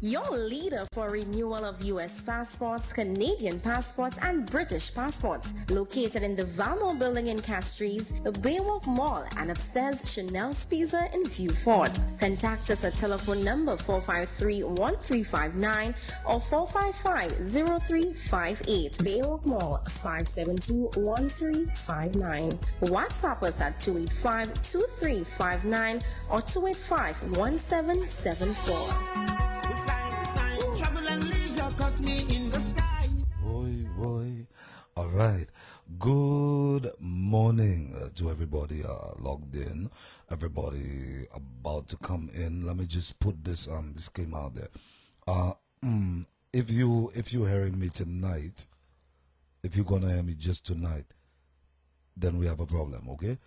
Your leader for renewal of U.S. passports, Canadian passports, and British passports. Located in the Valmore Building in Castries, the Baywalk Mall, and upstairs Chanel's Pizza in Vieux Fort. Contact us at telephone number 453-1359 or 455-0358. Baywalk Mall, 572-1359. WhatsApp us at 285-2359 or 285-1774. Travel and leisure caught me in the sky. Boy. All right. Good morning to everybody logged in. Everybody about to come in. Let me just put this disclaimer out there. If you're hearing me tonight, if you're gonna hear me just tonight, then we have a problem. Okay.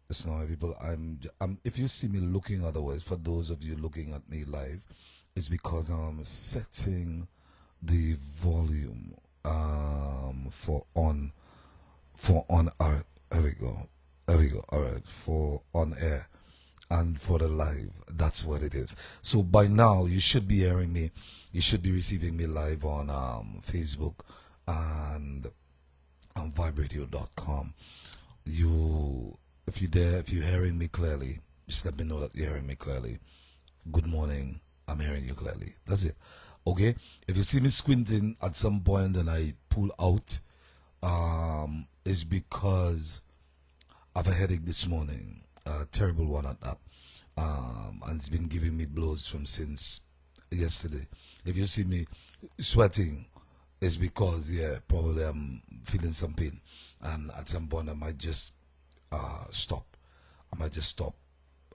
It's not people. I'm. If you see me looking otherwise, for those of you looking at me live, it's because I'm setting the volume for on air. There we go. All right, for on air and for the live. That's what it is. So by now you should be hearing me. You should be receiving me live on Facebook and on viberadio.com. If you're hearing me clearly, just let me know that you're hearing me clearly. Good morning. I'm hearing you clearly. That's it. Okay? If you see me squinting at some point and I pull out, it's because I have a headache this morning. A terrible one at that. And it's been giving me blows from since yesterday. If you see me sweating, it's because, probably I'm feeling some pain. And at some point I might just stop. I might just stop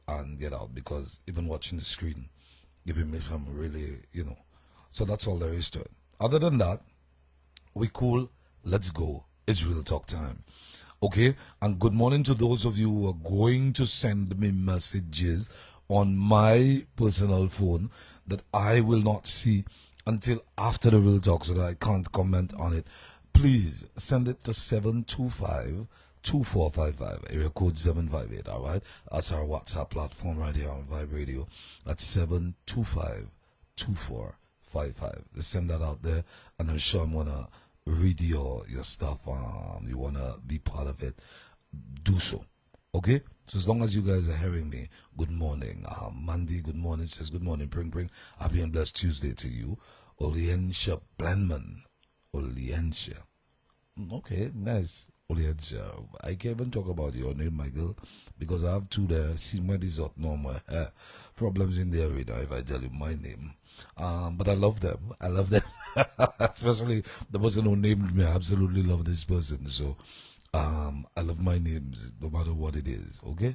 and get out, because even watching the screen giving me some really, so that's all there is to it. Other than that, we cool. Let's go. It's real talk time. Okay? And good morning to those of you who are going to send me messages on my personal phone that I will not see until after the real talk, so that I can't comment on it. Please send it to 725-2455, area code 758, all right? That's our WhatsApp platform right here on Vibe Radio. That's 725-2455. Send that out there, and I'm sure I'm going to read your stuff. You want to be part of it, do so, okay? So as long as you guys are hearing me, good morning. Mandy, good morning. She says, good morning, Pring. Happy and blessed Tuesday to you. Oliensha Blandman. Oliensha. Okay, nice. Oliensha. I can't even talk about your name, Michael, because I have two there. See, my is not normal. Problems in the area if I tell you my name. But I love them. Especially the person who named me. I absolutely love this person. So, I love my names no matter what it is. Okay.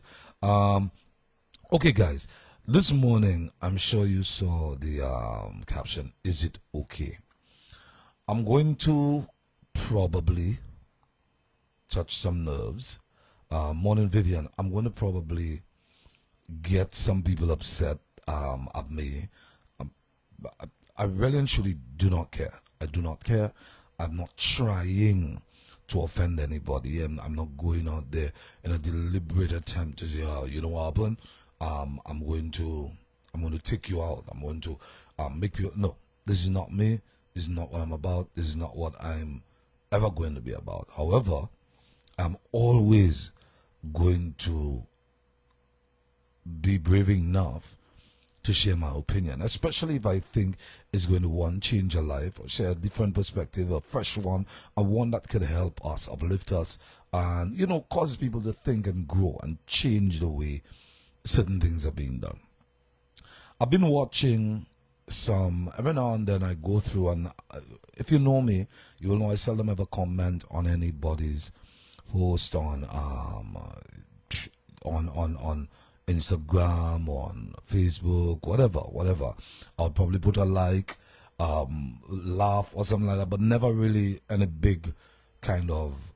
Okay, guys. This morning, I'm sure you saw the caption. Is it okay? I'm going to probably touch some nerves. Morning, Vivian. I'm going to probably get some people upset at me. I really and truly do not care. I do not care. I'm not trying to offend anybody. I'm not going out there in a deliberate attempt to say, you know what happened? I'm going to take you out. I'm going to make people. No, this is not me. This is not what I'm about. This is not what I'm ever going to be about. However, I'm always going to be brave enough to share my opinion, especially if I think it's going to, one, change a life, or share a different perspective, a fresh one, and one that could help us, uplift us, and, cause people to think and grow and change the way certain things are being done. I've been watching every now and then I go through, and if you know me, you will know I seldom ever comment on anybody's post on Instagram, on Facebook, whatever. I'll probably put a like, laugh or something like that, but never really any big kind of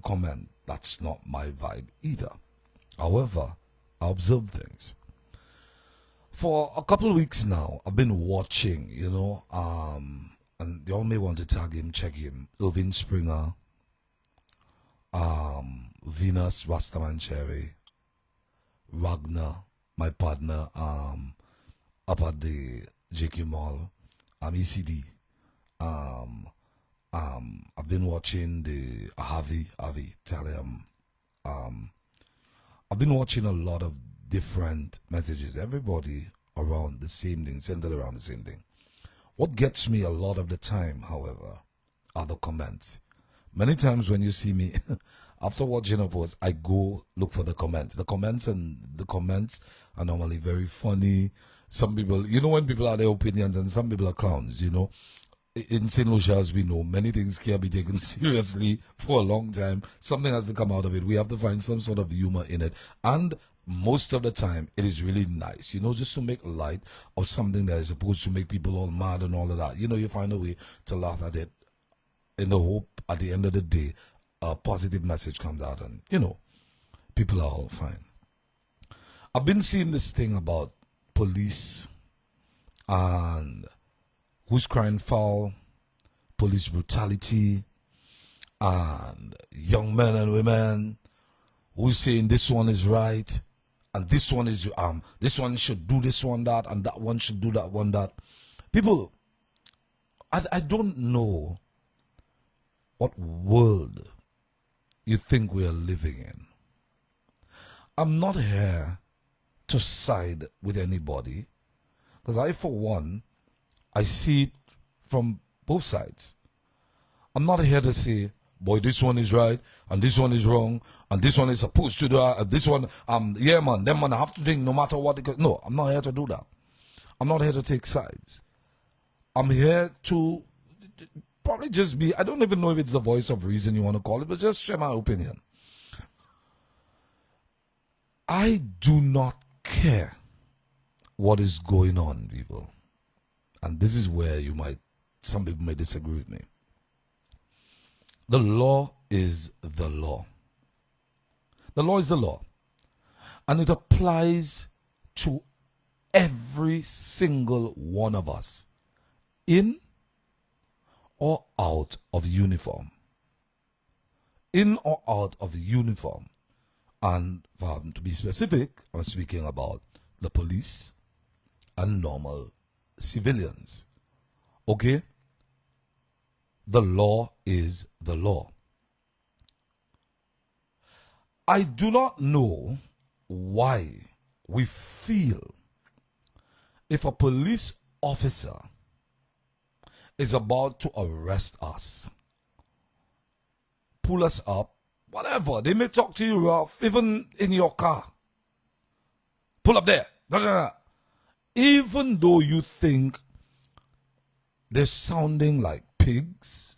comment. That's not my vibe either. However, I observe things. For a couple of weeks now, I've been watching, and y'all may want to tag him, check him, Irving Springer, Venus Rastaman Cherry, Wagner, my partner, up at the JQ Mall, ECD. I've been watching the Avi, tell him. I've been watching a lot of different messages. Everybody around the same thing, centered around the same thing. What gets me a lot of the time, however, are the comments. Many times when you see me, after watching a post, I go look for the comments. The comments are normally very funny. Some people, when people have their opinions, and some people are clowns, In St. Lucia, as we know, many things can't be taken seriously for a long time. Something has to come out of it. We have to find some sort of humor in it. And most of the time, it is really nice, just to make light of something that is supposed to make people all mad and all of that. You find a way to laugh at it in the hope at the end of the day, a positive message comes out and, people are all fine. I've been seeing this thing about police and who's crying foul, police brutality, and young men and women who's saying this one is right, and this one is this one should do this one that, and that one should do that one that. People, I don't know what world you think we are living in. I'm not here to side with anybody, because I, for one, I see it from both sides. I'm not here to say, boy, this one is right, and this one is wrong, and this one is supposed to do that, this one, yeah, man, them man, I have to think no matter what. No, I'm not here to do that. I'm not here to take sides. I'm here to probably just be, I don't even know if it's the voice of reason you want to call it, but just share my opinion. I do not care what is going on, people. And this is where some people may disagree with me. The law is the law. The law is the law. And it applies to every single one of us, in or out of uniform. In or out of uniform. And to be specific, I'm speaking about the police and normal civilians. Okay? The law is the law. I do not know why we feel if a police officer is about to arrest us, pull us up, whatever, they may talk to you rough, even in your car. Pull up there. Even though you think they're sounding like pigs,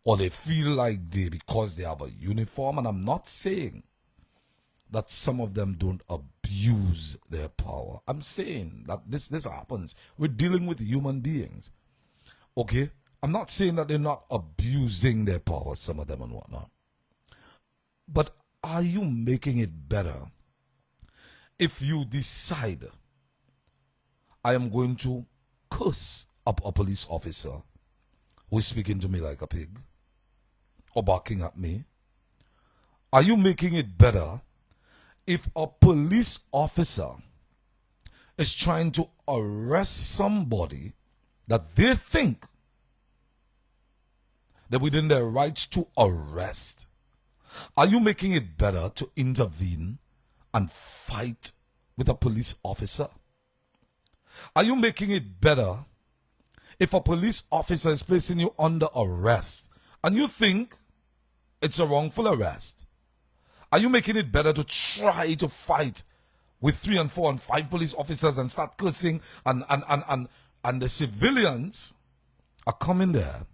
or they feel like because they have a uniform, and I'm not saying that some of them don't abuse their power. I'm saying that this happens. We're dealing with human beings. Okay? I'm not saying that they're not abusing their power, some of them and whatnot. But are you making it better if you decide, I am going to curse up a police officer who is speaking to me like a pig or barking at me? Are you making it better if a police officer is trying to arrest somebody that they think they're within their rights to arrest? Are you making it better to intervene and fight with a police officer? Are you making it better if a police officer is placing you under arrest and you think it's a wrongful arrest? Are you making it better to try to fight with 3 and 4 and 5 police officers and start cursing, and the civilians are coming there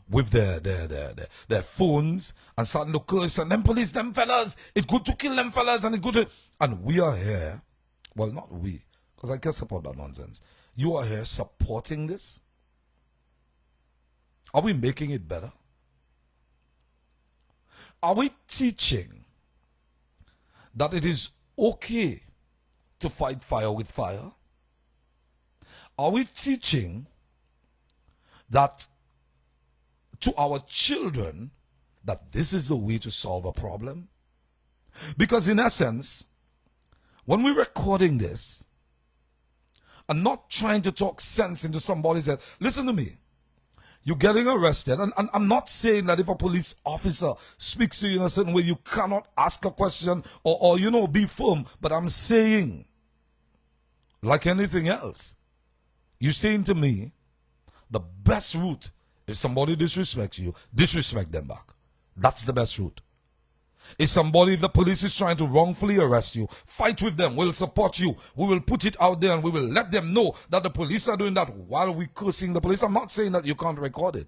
with their phones and starting to curse, and them police, them fellas, it's good to kill them fellas, and it's good to, and we are here, well, not we, because I can't support that nonsense. You are here supporting this? Are we making it better? Are we teaching that it is okay to fight fire with fire? Are we teaching that to our children that this is the way to solve a problem? Because in essence, when we're recording this, and not trying to talk sense into somebody's head. Listen to me. You're getting arrested, and I'm not saying that if a police officer speaks to you in a certain way, you cannot ask a question or be firm. But I'm saying, like anything else, you're saying to me, the best route, if somebody disrespects you, disrespect them back. That's the best route. If the police is trying to wrongfully arrest you, fight with them. We'll support you. We will put it out there and we will let them know that the police are doing that while we cursing the police. I'm not saying that you can't record it.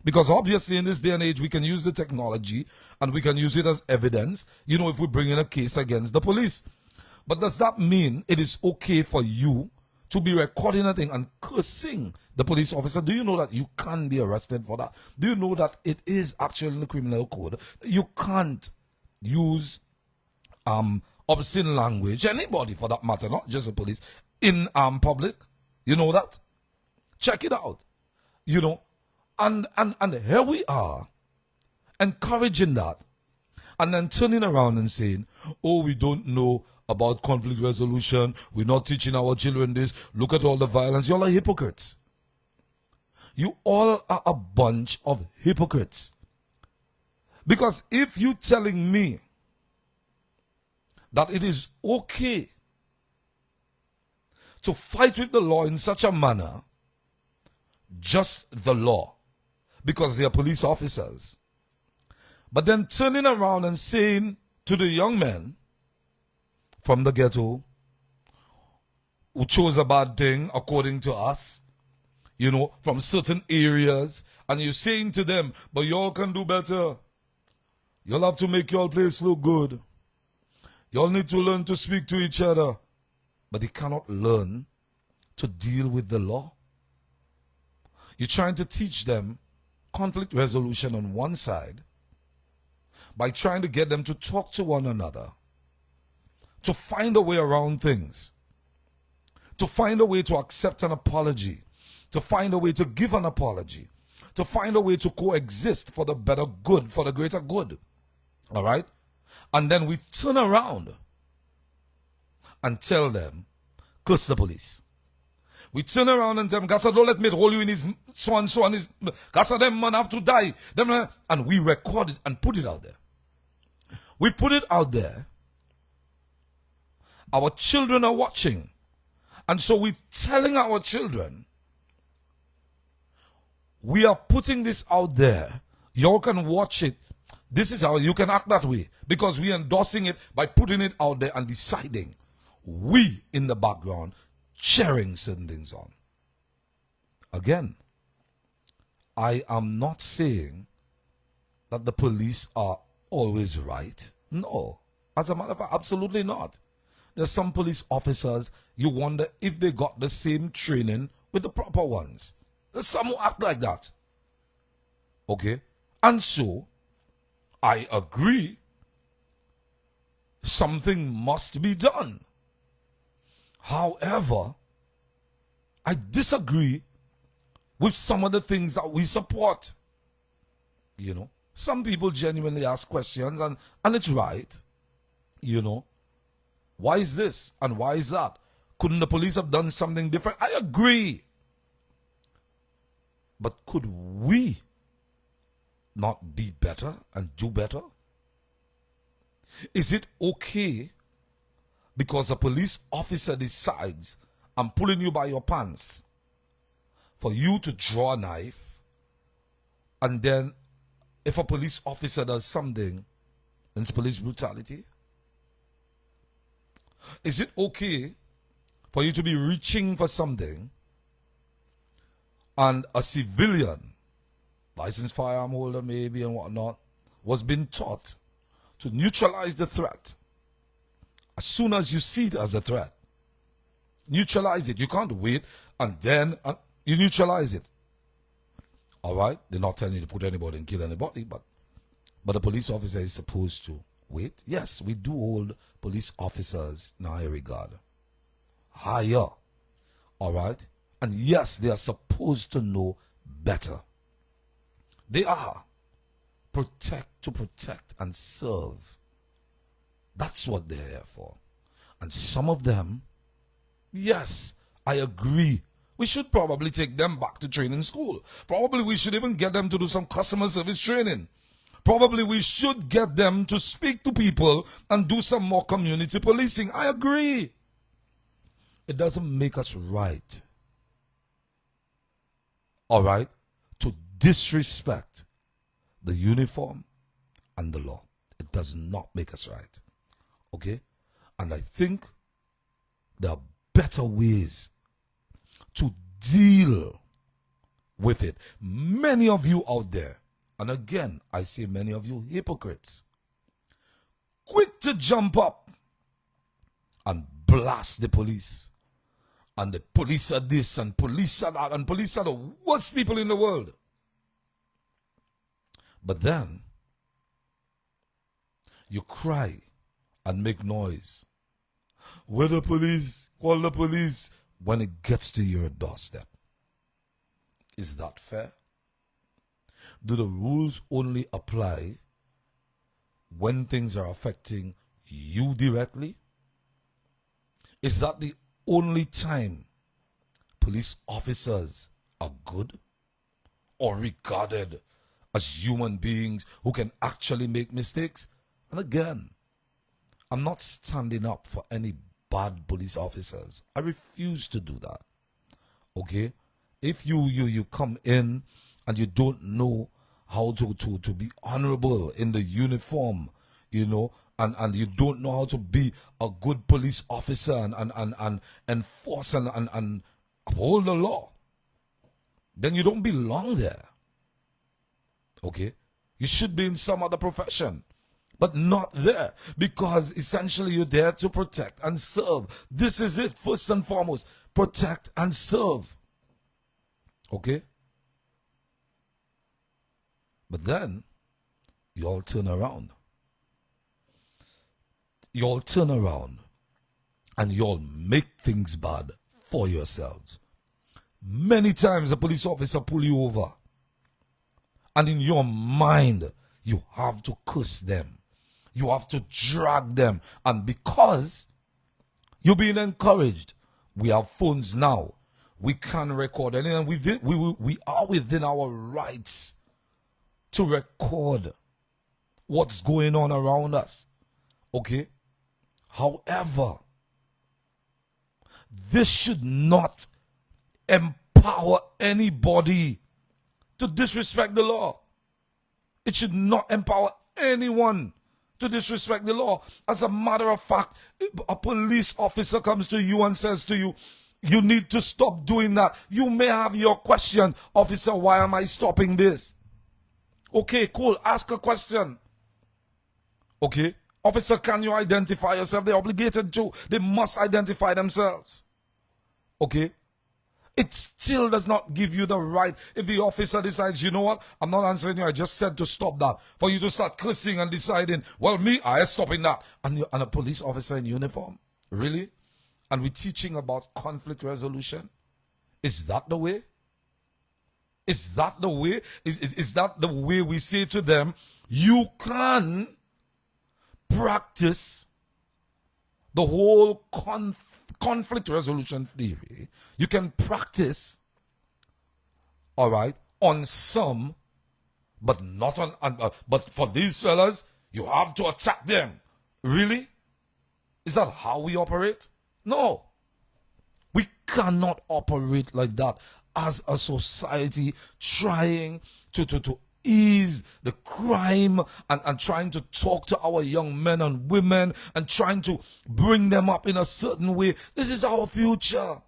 Because obviously in this day and age, we can use the technology and we can use it as evidence, if we bring in a case against the police. But does that mean it is okay for you to be recording a thing and cursing the police officer? Do you know that you can be arrested for that? Do you know that it is actually in the criminal code? You can't use obscene language, anybody for that matter, not just the police, in public. You know that? Check it out. And here we are encouraging that, and then turning around and saying, oh, we don't know about conflict resolution, we're not teaching our children this, look at all the violence. Y'all are hypocrites. You all are a bunch of hypocrites. Because if you telling me that it is okay to fight with the law in such a manner, just the law, because they are police officers, but then turning around and saying to the young men from the ghetto who chose a bad thing according to us, from certain areas, and you're saying to them, but y'all can do better. You'll have to make your place look good. Y'all need to learn to speak to each other. But they cannot learn to deal with the law. You're trying to teach them conflict resolution on one side by trying to get them to talk to one another, to find a way around things, to find a way to accept an apology, to find a way to give an apology, to find a way to coexist for the better good, for the greater good. All right? And then we turn around and tell them, curse the police. We turn around and tell them, Gassa, don't let me hold you in his so and his, Gassa, them man have to die. And we record it and put it out there. We put it out there. Our children are watching. And so we're telling our children, we are putting this out there. Y'all can watch it. This is how you can act that way. Because we are endorsing it by putting it out there and deciding. We in the background cheering certain things on. Again, I am not saying that the police are always right. No. As a matter of fact, absolutely not. There's some police officers, you wonder if they got the same training with the proper ones. There's some who act like that. Okay? And so, I agree, something must be done. However, I disagree with some of the things that we support. Some people genuinely ask questions and it's right. Why is this and why is that? Couldn't the police have done something different? I agree. But could we not be better and do better? Is it okay because a police officer decides, I'm pulling you by your pants, for you to draw a knife, and then if a police officer does something, it's police brutality? Is it okay for you to be reaching for something and a civilian, licensed firearm holder maybe and whatnot, was being taught to neutralize the threat? As soon as you see it as a threat, neutralize it. You can't wait and then you neutralize it. All right? They're not telling you to put anybody and kill anybody, but the police officer is supposed to wait. Yes, we do hold police officers in high regard. Higher. All right? And yes, they are supposed to know better. They are. To protect and serve. That's what they're here for. And some of them, yes, I agree. We should probably take them back to training school. Probably we should even get them to do some customer service training. Probably we should get them to speak to people and do some more community policing. I agree. It doesn't make us right. All right? To disrespect the uniform and the law. It does not make us right. Okay? And I think there are better ways to deal with it. Many of you out there, and again, I say many of you hypocrites, quick to jump up and blast the police. And the police are this and police are that and police are the worst people in the world. But then, you cry and make noise. Where the police? Call the police. When it gets to your doorstep. Is that fair? Do the rules only apply when things are affecting you directly? Is that the only time police officers are good or regarded as human beings who can actually make mistakes? And again, I'm not standing up for any bad police officers. I refuse to do that. Okay? If you come in and you don't know how to be honorable in the uniform, you know, and you don't know how to be a good police officer and enforce and uphold the law, then you don't belong there. Okay? You should be in some other profession, but not there, because essentially you're there to protect and serve. This is it, first and foremost. Protect and serve. Okay? But then, you all turn around. You all turn around and you all make things bad for yourselves. Many times a police officer pull you over, and in your mind, you have to curse them. You have to drag them. And because you're being encouraged, we have phones now. We can record anything. We are within our rights to record what's going on around us. Okay? However, this should not empower anybody to disrespect the law. It should not empower anyone to disrespect the law. As a matter of fact, if a police officer comes to you and says to you, you need to stop doing that, you may have your question, officer, why am I stopping this? Okay, cool, ask a question. Okay, officer, can you identify yourself? They're obligated to. They must identify themselves. Okay? It still does not give you the right. If the officer decides, you know what, I'm not answering you, I just said to stop that. For you to start cursing and deciding, well, me, I am stopping that. And a police officer in uniform? Really? And we're teaching about conflict resolution? Is that the way? Is that the way? Is that the way we say to them, you can practice the whole conflict resolution theory? You can practice, all right, on some, but not on, but for these fellas, you have to attack them. Really? Is that how we operate? No. We cannot operate like that as a society trying to ease the crime and trying to talk to our young men and women and trying to bring them up in a certain way. This is our future.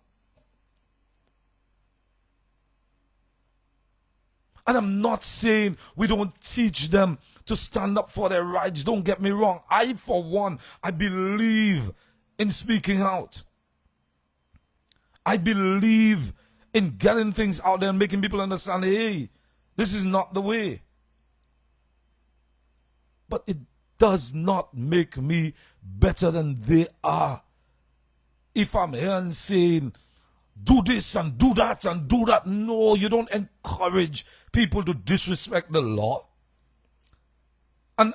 And I'm not saying we don't teach them to stand up for their rights. Don't get me wrong. I, for one, I believe in speaking out. I believe in getting things out there and making people understand, hey, this is not the way. But it does not make me better than they are. If I'm here and saying, do this and do that and do that. No, you don't encourage people to disrespect the law. And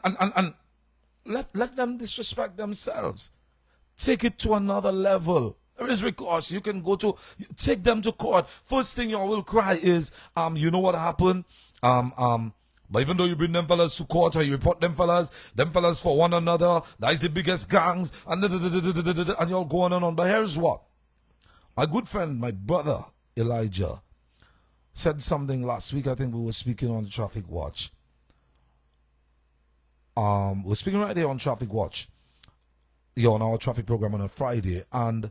let them disrespect themselves. Take it to another level. There is recourse. You can take them to court. First thing you will cry is, you know what happened? But even though you bring them fellas to court or you report them fellas for one another, that is the biggest gangs, and you're going on. But here's what. My good friend, my brother, Elijah, said something last week. I think we were speaking on the Traffic Watch. We're speaking right there on Traffic Watch. On our traffic program on a Friday. And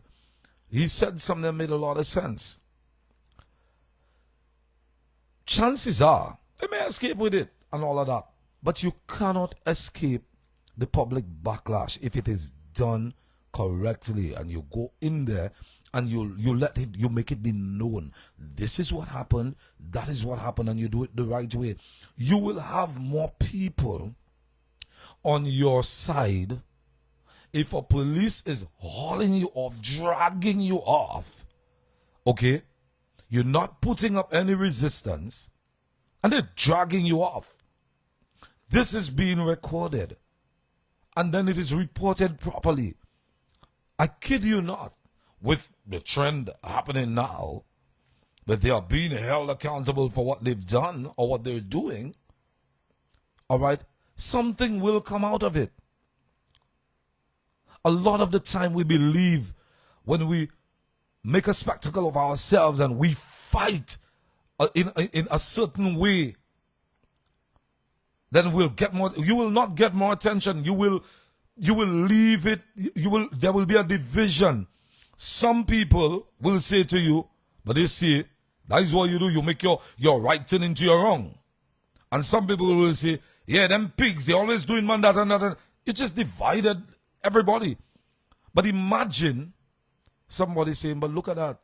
he said something that made a lot of sense. Chances are, they may escape with it and all of that. But you cannot escape the public backlash if it is done correctly and you go in there and you make it be known. This is what happened, that is what happened, and you do it the right way. You will have more people on your side if a police is hauling you off, dragging you off. Okay? You're not putting up any resistance and they're dragging you off. This is being recorded and then it is reported properly. I kid you not, with the trend happening now, that they are being held accountable for what they've done or what they're doing, all right, something will come out of it. A lot of the time we believe when we make a spectacle of ourselves and we fight in a certain way, then we'll get more. You will not get more attention. You will leave it. There will be a division. Some people will say to you, but they say, that is what you do. You make your right turn into your wrong. And some people will say, yeah, them pigs, they always doing man that and that. And you just divided everybody. But imagine somebody saying, but look at that.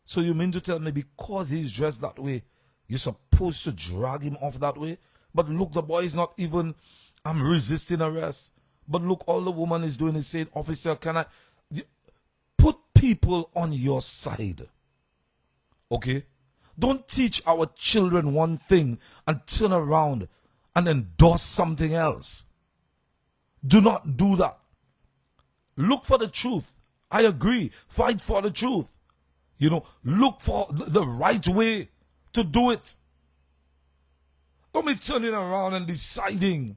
So you mean to tell me because he's dressed that way, you're supposed to drag him off that way? But look, the boy is not even resisting arrest. But look, all the woman is doing is saying, officer, can I... Put people on your side. Okay? Don't teach our children one thing and turn around and endorse something else. Do not do that. Look for the truth. I agree. Fight for the truth. Look for the right way to do it. Don't be turning around and deciding,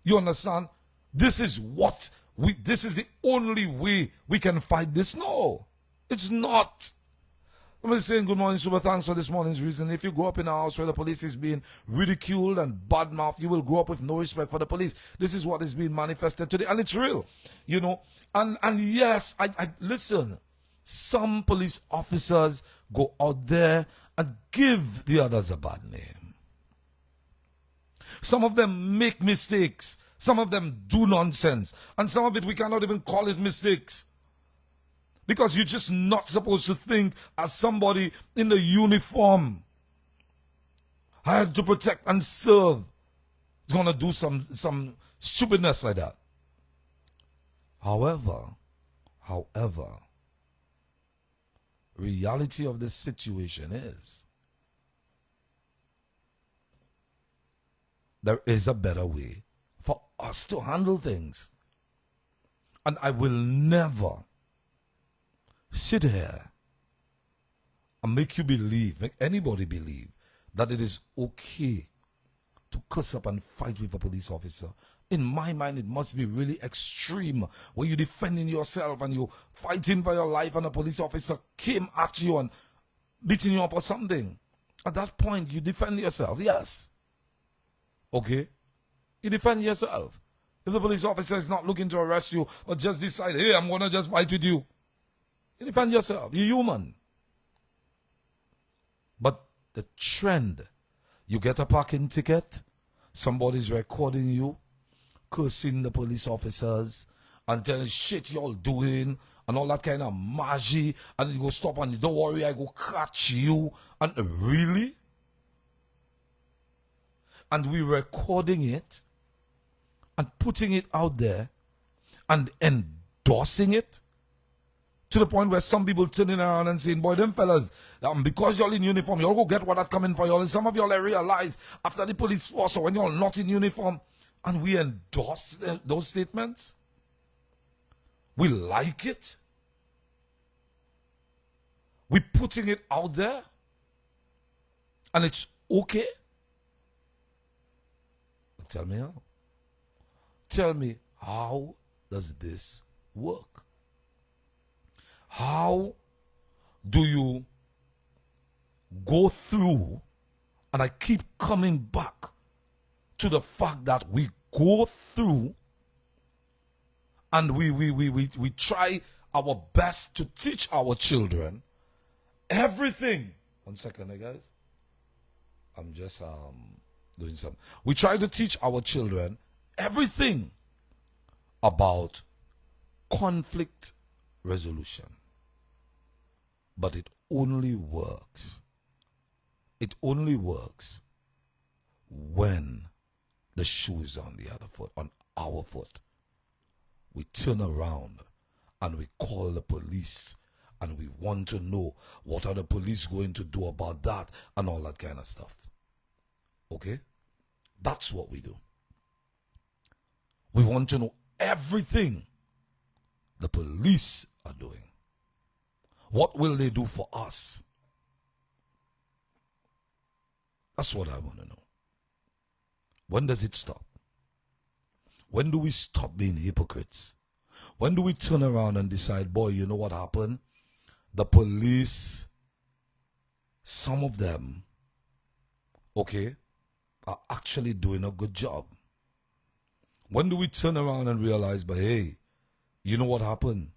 you understand, this is the only way we can fight this. No, it's not. I'm saying good morning, super thanks for this morning's reason. If you grow up in a house where the police is being ridiculed and badmouthed, you will grow up with no respect for the police. This is what is being manifested today, and it's real, And yes, I listen. Some police officers go out there and give the others a bad name. Some of them make mistakes. Some of them do nonsense. And some of it we cannot even call it mistakes. Because you're just not supposed to think as somebody in the uniform hired to protect and serve is going to do some stupidness like that. However, reality of the situation is there is a better way for us to handle things. And I will never sit here and make anybody believe that it is okay to cuss up and fight with a police officer. In my mind, it must be really extreme when you're defending yourself and you're fighting for your life and a police officer came at you and beating you up or something. At that point, you defend yourself, yes. Okay? You defend yourself. If the police officer is not looking to arrest you or just decide, hey, I'm going to just fight with you, you defend yourself. You're human. But the trend, you get a parking ticket, somebody's recording you, cursing the police officers, and telling shit y'all doing, and all that kind of magie, and you go stop and don't worry, I go catch you. And really? And we recording it, and putting it out there, and endorsing it, to the point where some people turning around and saying, boy, them fellas, because y'all in uniform, y'all go get what that's coming for y'all. And some of y'all realize after the police force or when y'all not in uniform, and we endorse those statements. We like it. We're putting it out there and it's okay. Tell me how. Tell me, how does this work? How do you go through, and I keep coming back to the fact that we go through and we try our best to teach our children everything. 1 second, guys. I'm just doing something. We try to teach our children everything about conflict resolution. But it only works. It only works when the shoe is on the other foot, on our foot. We turn around and we call the police and we want to know what are the police going to do about that and all that kind of stuff. Okay? That's what we do. We want to know everything the police are doing. What will they do for us? That's what I want to know. When does it stop? When do we stop being hypocrites? When do we turn around and decide, boy, you know what happened? The police, some of them, okay, are actually doing a good job. When do we turn around and realize, but hey, you know what happened?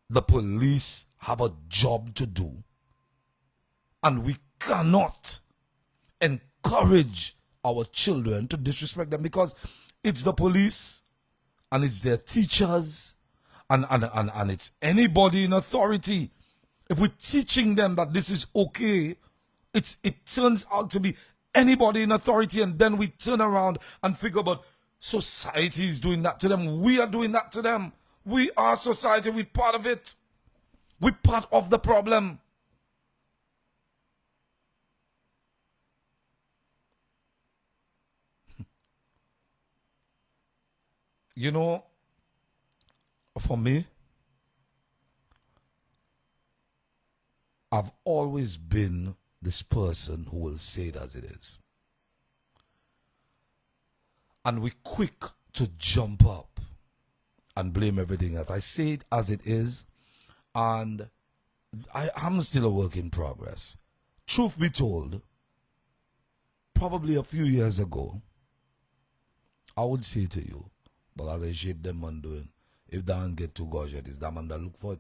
The police have a job to do, and we cannot encourage our children to disrespect them, because it's the police and it's their teachers and it's anybody in authority. If we're teaching them that this is okay, it turns out to be anybody in authority, and then we turn around and figure about society is doing that to them. We are doing that to them. We are society. We're part of it. We're part of the problem. You know, for me, I've always been this person who will say it as it is. And we're quick to jump up and blame everything else. I say it as it is, and I'm still a work in progress. Truth be told, probably a few years ago, I would say to you, but as I shape them man doing, if that man get too gorgeous, it's that man that look for it.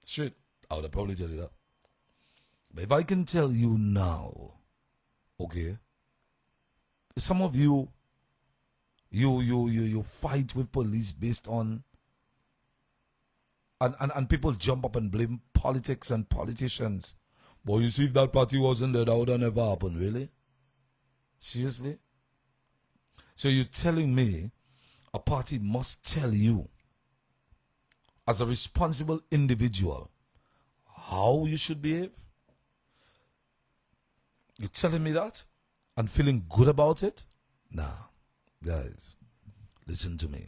Straight. I would have probably tell you that. But if I can tell you now, okay, some of you fight with police based on, and people jump up and blame politics and politicians. But you see, if that party wasn't there, that would have never happened, really? Seriously? So you're telling me a party must tell you, as a responsible individual, how you should behave? You're telling me that and feeling good about it? Nah, guys, listen to me.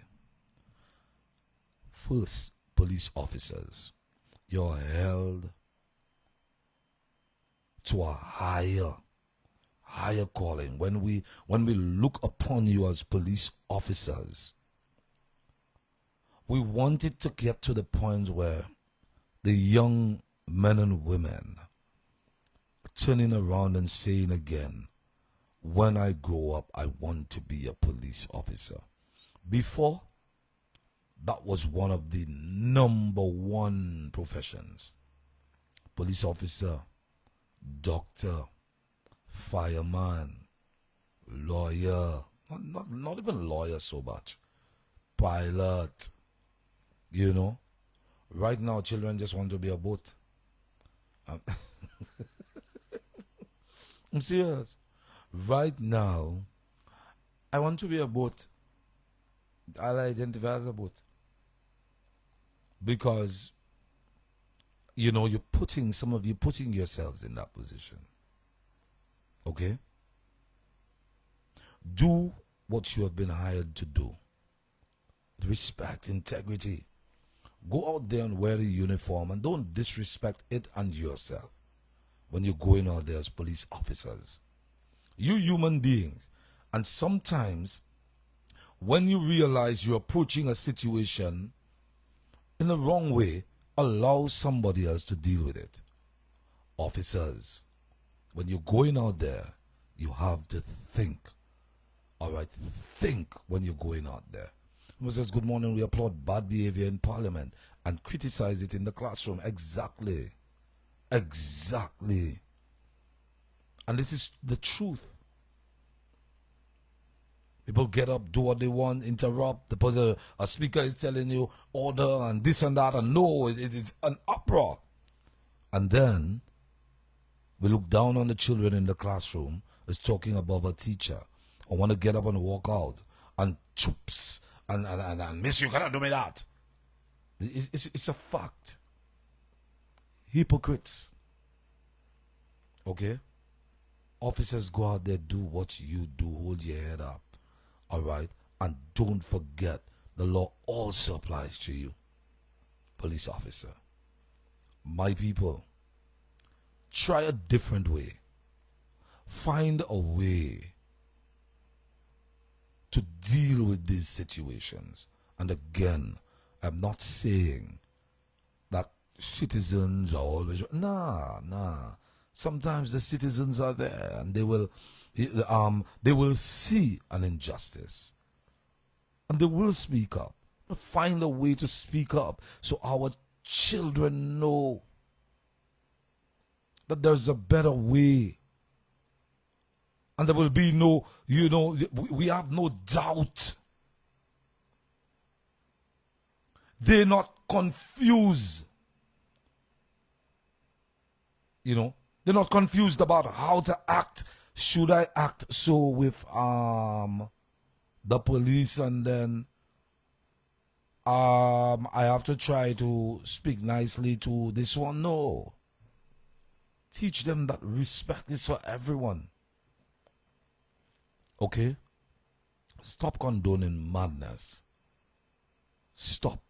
First, police officers, you're held to a higher calling. When we look upon you as police officers, we want it to get to the point where the young men and women turning around and saying again, when I grow up, I want to be a police officer. Before, that was one of the number one professions. Police officer, doctor, fireman, lawyer, not even lawyer so much, pilot, you know. Right now, children just want to be a boat. I'm serious. Right now, I want to be a boat. I'll identify as a boat. Because, you know, some of you putting yourselves in that position. Okay? Do what you have been hired to do. Respect, integrity. Go out there and wear the uniform and don't disrespect it and yourself when you're going out there as police officers. You human beings. And sometimes when you realize you're approaching a situation in the wrong way, allow somebody else to deal with it. Officers, when you're going out there, you have to think. All right, think when you're going out there. Someone says, good morning, we applaud bad behavior in parliament and criticize it in the classroom. Exactly. Exactly. And this is the truth. People get up, do what they want, interrupt. A speaker is telling you order and this and that, and no, it is an uproar. And then we look down on the children in the classroom as talking above a teacher, or want to get up and walk out and choops and miss, you cannot do me that. It's a fact. Hypocrites. Okay? Officers, go out there, do what you do, hold your head up. All right? And don't forget, the law also applies to you, police officer. My people, try a different way. Find a way to deal with these situations. And again, I'm not saying that citizens are always... Nah. Sometimes the citizens are there and they will see an injustice and they will speak up. But find a way to speak up so our children know that there's a better way. And there will be no, we have no doubt. They're not confused. They're not confused about how to act. Should I act so with the police and then I have to try to speak nicely to this one? No. Teach them that respect is for everyone. Okay? Stop condoning madness. Stop.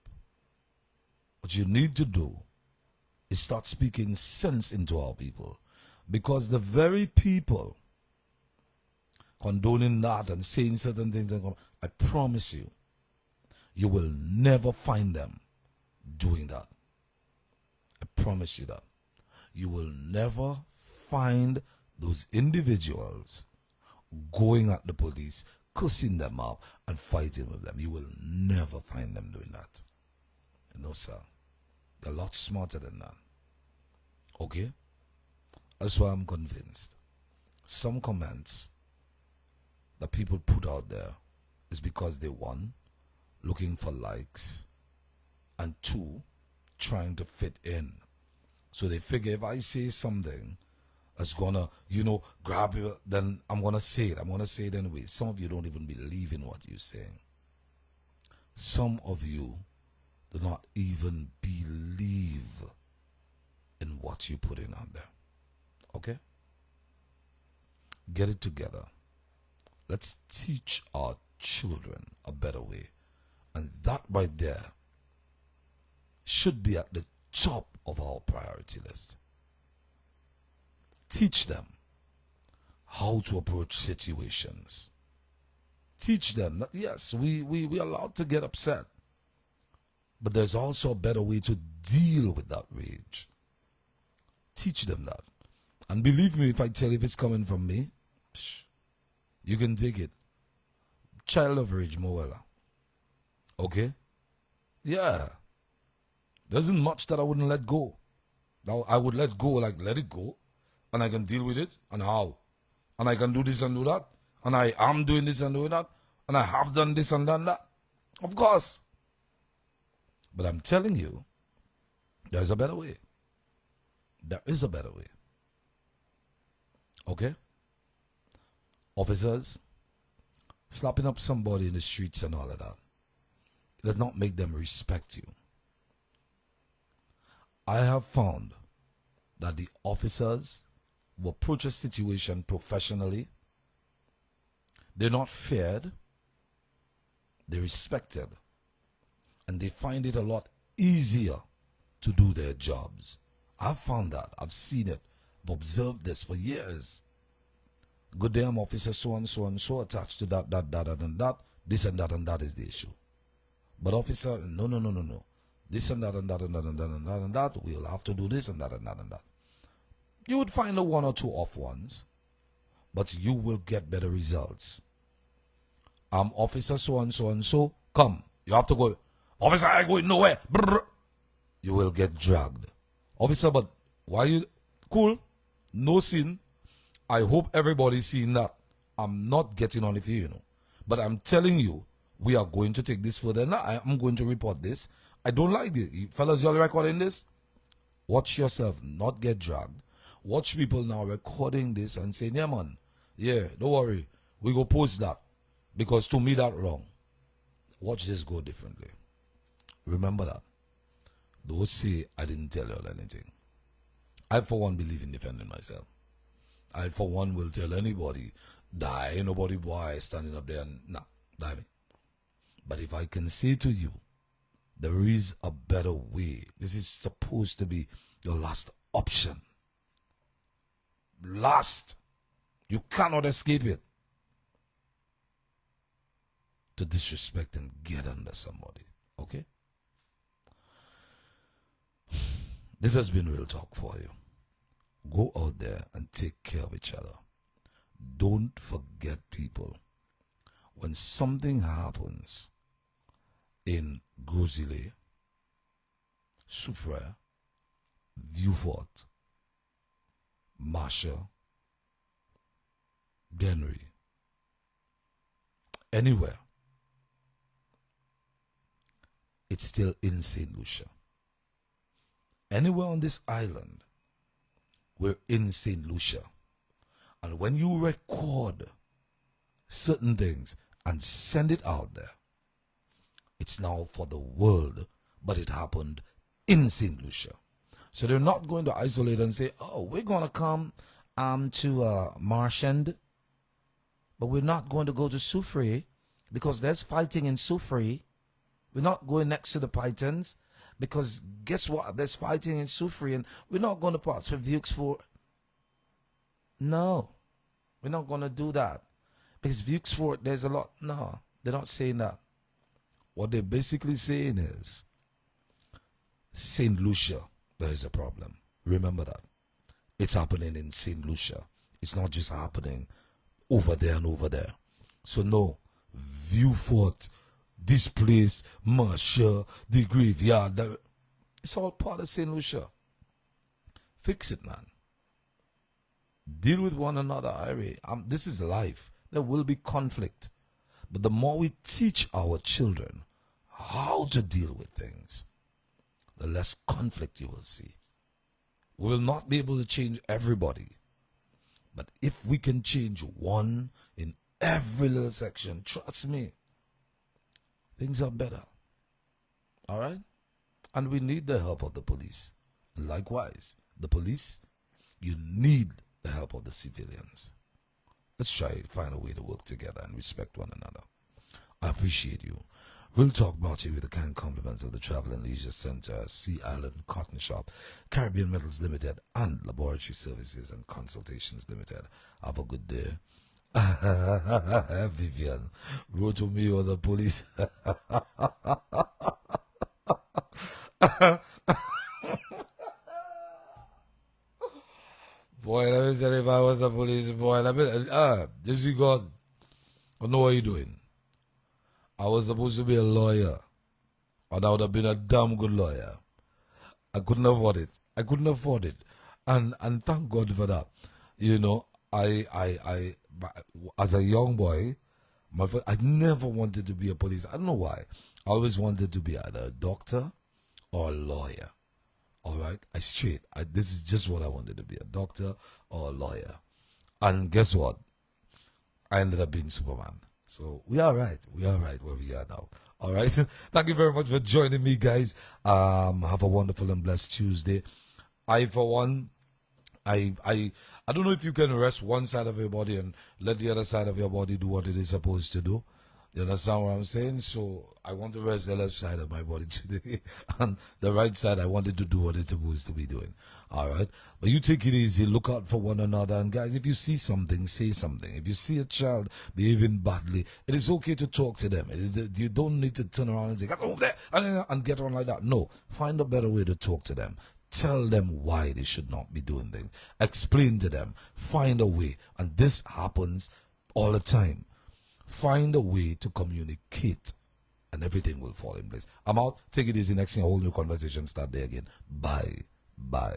What you need to do is start speaking sense into our people. Because the very people condoning that and saying certain things, I promise you, you will never find them doing that. I promise you that. You will never find those individuals going at the police, cussing them out and fighting with them. You will never find them doing that. No, sir. They're a lot smarter than that. Okay? That's why I'm convinced. Some comments that people put out there is because they, one, looking for likes, and two, trying to fit in. So they figure if I say something that's gonna, grab you, then I'm gonna say it. I'm gonna say it anyway. Some of you don't even believe in what you're saying. Some of you do not even believe in what you're putting out there. Okay? Get it together. Let's teach our children a better way. And that right there should be at the top of our priority list. Teach them how to approach situations. Teach them that, yes, we are allowed to get upset. But there's also a better way to deal with that rage. Teach them that. And believe me, if I tell you if it's coming from me, you can take it. Child of rage, Moella. Okay? Yeah. There isn't much that I wouldn't let go. Now, I would let go, like let it go. And I can deal with it. And how? And I can do this and do that. And I am doing this and doing that. And I have done this and done that. Of course. But I'm telling you, there's a better way. There is a better way. Okay? Officers, slapping up somebody in the streets and all of that does not make them respect you. I have found that the officers who approach a situation professionally, they're not feared, they're respected, and they find it a lot easier to do their jobs. I've found that. I've seen it. I've observed this for years. Good day, I'm officer so and so and so attached to that, and that. This and that is the issue. But officer, no. This and that and that and that and that and that and that. We'll have to do this and that and that and that. You would find a one or two off ones, but you will get better results. I'm officer so and so and so. Come. You have to go. Officer, I going nowhere. Brr. You will get dragged. Officer, but why you cool? No sin. I hope everybody's seeing that. I'm not getting on with you, But I'm telling you, we are going to take this further. Now I'm going to report this. I don't like this. Fellas, y'all recording this? Watch yourself, not get dragged. Watch people now recording this and saying, yeah, man, yeah, don't worry. We go post that. Because to me, that wrong. Watch this go differently. Remember that. Don't say I didn't tell you anything. I, for one, believe in defending myself. I, for one, will tell anybody, die, ain't nobody boy standing up there and, nah, die me. But if I can say to you, there is a better way. This is supposed to be your last option. Last. You cannot escape it. To disrespect and get under somebody. Okay? This has been real talk for you. Go out there and take care of each other. Don't forget, people, when something happens in Grosile, Soufrière, Vieux-Fort, Marshall, Dennery, anywhere, it's still in St. Lucia. Anywhere on this island, we're in St. Lucia. And when you record certain things and send it out there, it's now for the world, but it happened in St. Lucia. So they're not going to isolate and say, oh, we're going to come to Marchand, but we're not going to go to Soufrière because there's fighting in Soufrière. We're not going next to the Pythons because guess what? There's fighting in Soufrière and we're not going to pass for Vieux-Fort. No, we're not going to do that because Vieux-Fort, there's a lot. No, they're not saying that. What they're basically saying is St. Lucia, there is a problem. Remember that. It's happening in St. Lucia. It's not just happening over there and over there. So no, Vieux-Fort, this place, Marshall, the graveyard, it's all part of St. Lucia. Fix it, man. Deal with one another, Irie. This is life. There will be conflict. But the more we teach our children how to deal with things, the less conflict you will see. We will not be able to change everybody. But if we can change one in every little section, trust me, things are better. All right? And we need the help of the police. Likewise, the police, you need the help of the civilians. Let's try to find a way to work together and respect one another. I appreciate you. We'll talk about you with the kind compliments of the Travel and Leisure Center, Sea Island Cotton Shop, Caribbean Metals Limited, and Laboratory Services and Consultations Limited. Have a good day. Vivian, wrote to me or the police. Boy, let me tell you, if I was a police boy, this is God. I know what you're doing. I was supposed to be a lawyer, and I would have been a damn good lawyer. I couldn't afford it. And thank God for that. You know, I as a young boy, I never wanted to be a police. I don't know why. I always wanted to be either a doctor or a lawyer. All right, this is just what I wanted to be, a doctor or a lawyer. And guess what? I ended up being Superman. So we are right. We are right where we are now. All right. Thank you very much for joining me, guys. Have a wonderful and blessed Tuesday. For one, I don't know if you can rest one side of your body and let the other side of your body do what it is supposed to do. You understand what I'm saying? So I want to rest the left side of my body today, and the right side I wanted to do what it's supposed to be doing. All right, but you take it easy, look out for one another, and guys, if you see something, say something. If you see a child behaving badly, it is okay to talk to them. You don't need to turn around and say get over there and get on like that. No, find a better way to talk to them. Tell them why they should not be doing things. Explain to them. Find a way, and this happens all the time. Find a way to communicate and everything will fall in place. I'm out. Take it easy. Next thing, a whole new conversation start there again. Bye. Bye.